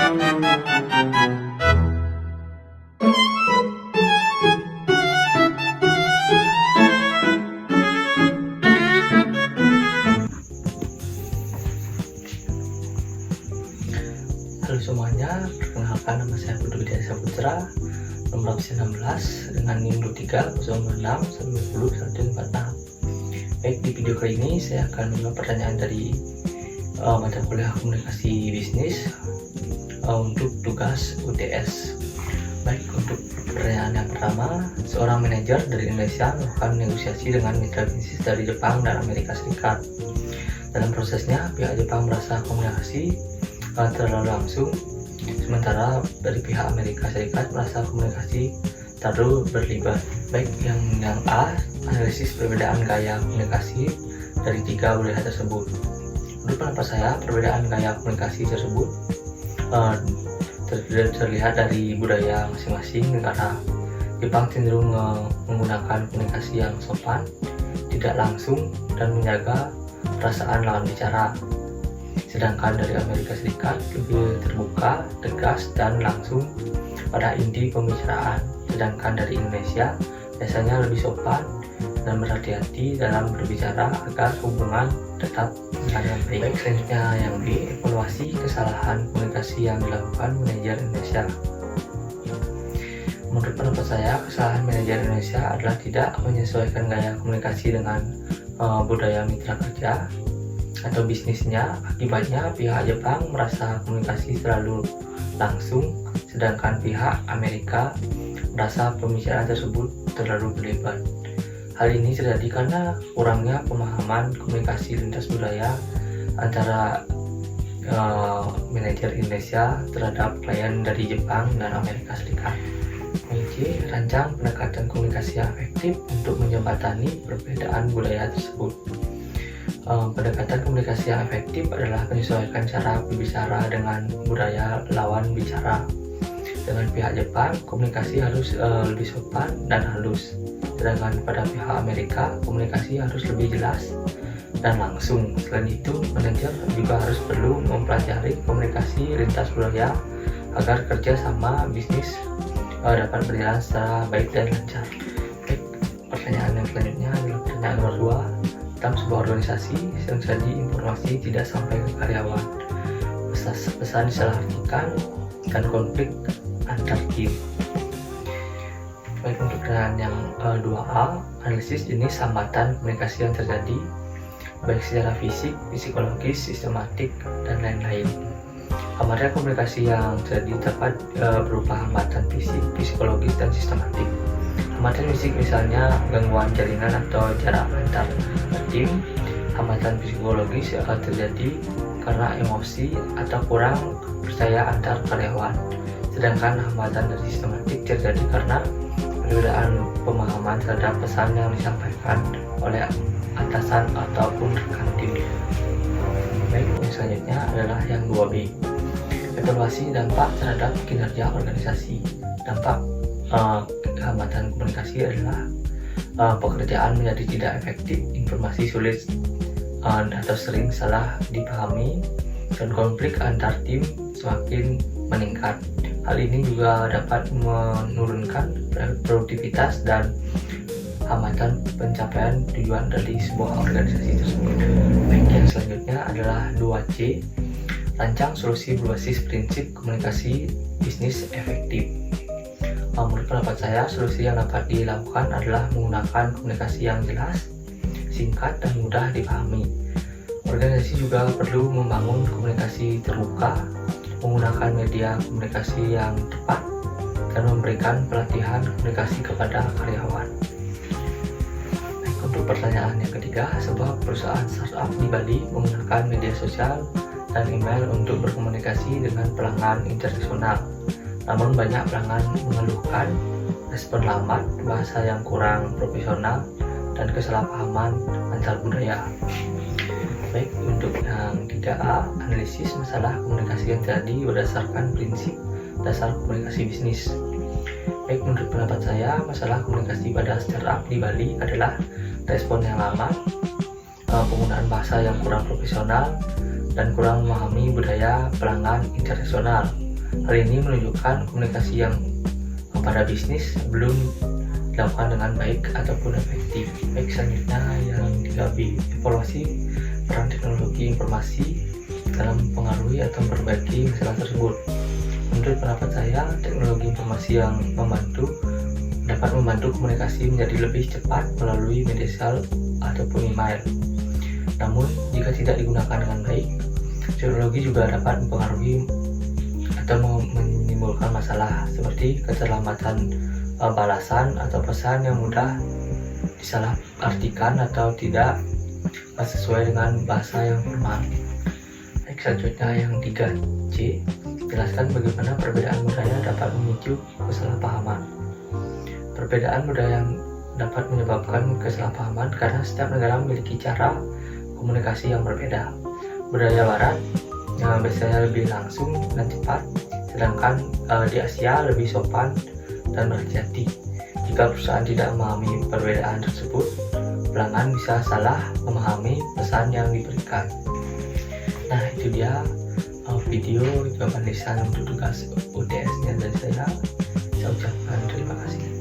Halo semuanya, perkenalkan nama saya Budi Widya Saputra, nomor absen 16 dengan NIM 2306904146. Baik, di video kali ini saya akan menjawab pertanyaan dari mata kuliah komunikasi bisnis untuk tugas UTS. Baik, untuk pertanyaan yang pertama, seorang manajer dari Indonesia melakukan negosiasi dengan mitra bisnis dari Jepang dan Amerika Serikat. Dalam prosesnya, pihak Jepang merasa komunikasi terlalu langsung, sementara dari pihak Amerika Serikat merasa komunikasi terlalu berlibat. Baik, yang A, analisis perbedaan gaya komunikasi dari tiga budaya tersebut. Menurut pendapat saya, perbedaan gaya komunikasi tersebut terlihat dari budaya masing-masing negara. Jepang cenderung menggunakan komunikasi yang sopan, tidak langsung, dan menjaga perasaan lawan bicara. Sedangkan dari Amerika Serikat lebih terbuka, tegas, dan langsung pada inti pembicaraan. Sedangkan dari Indonesia biasanya lebih sopan dan berhati-hati dalam berbicara agar hubungan tetap berjalan baik. Selanjutnya yang B, evaluasi kesalahan komunikasi yang dilakukan manajer Indonesia. Menurut pendapat saya, kesalahan manajer Indonesia adalah tidak menyesuaikan gaya komunikasi dengan budaya mitra kerja atau bisnisnya. Akibatnya pihak Jepang merasa komunikasi terlalu langsung, sedangkan pihak Amerika merasa pembicaraan tersebut terlalu berlebihan. Hal ini terjadi karena kurangnya pemahaman komunikasi lintas budaya antara manajer Indonesia terhadap klien dari Jepang dan Amerika Serikat. C, rancang pendekatan komunikasi yang efektif untuk menjembatani perbedaan budaya tersebut. Pendekatan komunikasi yang efektif adalah menyesuaikan cara berbicara dengan budaya lawan bicara. Dengan pihak Jepang, komunikasi harus lebih sopan dan halus, sedangkan pada pihak Amerika, komunikasi harus lebih jelas dan langsung. Selain itu, manajer juga harus perlu mempelajari komunikasi lintas budaya agar kerja sama bisnis dapat berjalan secara baik dan lancar. Baik, pertanyaan yang selanjutnya adalah pertanyaan nomor 2. Dalam sebuah organisasi yang jadi informasi tidak sampai ke karyawan, pesan disalahartikan dan konflik antar tim. Baik, untuk pertanyaan yang 2A, analisis jenis hambatan komunikasi yang terjadi baik secara fisik, psikologis, sistematik, dan lain-lain. Hambatan komunikasi yang terjadi dapat berupa hambatan fisik, psikologis, dan sistematik. Hambatan fisik misalnya gangguan jaringan atau jarak antar tim. Hambatan psikologis akan terjadi karena emosi atau kurang percaya antar karyawan. Sedangkan hambatan dari sistematik terjadi karena perbedaan pemahaman terhadap pesan yang disampaikan oleh atasan ataupun rekan tim. Baik, yang selanjutnya adalah yang 2B, evaluasi dampak terhadap kinerja organisasi. Dampak hambatan komunikasi adalah pekerjaan menjadi tidak efektif, informasi sulit atau sering salah dipahami, dan konflik antar tim semakin meningkat. Hal ini juga dapat menurunkan produktivitas dan hambatan pencapaian tujuan dari sebuah organisasi tersebut. Baik, yang selanjutnya adalah 2C, rancang solusi berbasis prinsip komunikasi bisnis efektif. Menurut pendapat saya, solusi yang dapat dilakukan adalah menggunakan komunikasi yang jelas, singkat, dan mudah dipahami. Organisasi juga perlu membangun komunikasi terbuka, menggunakan media komunikasi yang tepat, dan memberikan pelatihan komunikasi kepada karyawan. Baik, untuk pertanyaan yang ketiga, sebuah perusahaan startup di Bali menggunakan media sosial dan email untuk berkomunikasi dengan pelanggan internasional. Namun banyak pelanggan mengeluhkan respon lambat, bahasa yang kurang profesional, dan kesalahpahaman antar budaya. Baik, untuk yang 3A, analisis masalah komunikasi yang terjadi berdasarkan prinsip dasar komunikasi bisnis. Baik, menurut pendapat saya, masalah komunikasi pada startup di Bali adalah respon yang lambat, penggunaan bahasa yang kurang profesional, dan kurang memahami budaya pelanggan internasional. Hal ini menunjukkan komunikasi yang pada bisnis belum dilakukan dengan baik ataupun efektif. Baik, selanjutnya yang 3B, evaluasi peran teknologi informasi dalam mempengaruhi atau memperbaiki masalah tersebut. Menurut pendapat saya, teknologi informasi yang dapat membantu komunikasi menjadi lebih cepat melalui media sosial ataupun email. Namun, jika tidak digunakan dengan baik, teknologi juga dapat mempengaruhi atau menimbulkan masalah seperti keterlambatan balasan atau pesan yang mudah disalahartikan atau tidak sesuai dengan bahasa yang formal. Baik, selanjutnya yang 3C, jelaskan bagaimana perbedaan budaya dapat memicu kesalahpahaman. Perbedaan budaya yang dapat menyebabkan kesalahpahaman karena setiap negara memiliki cara komunikasi yang berbeda. Budaya Barat biasanya lebih langsung dan cepat, sedangkan di Asia lebih sopan dan berhati-hati. Jika perusahaan tidak memahami perbedaan tersebut, pelanggan bisa salah memahami pesan yang diberikan. Nah, itu dia video jawaban lisan untuk tugas UTS-nya dari saya. Saya ucapkan terima kasih.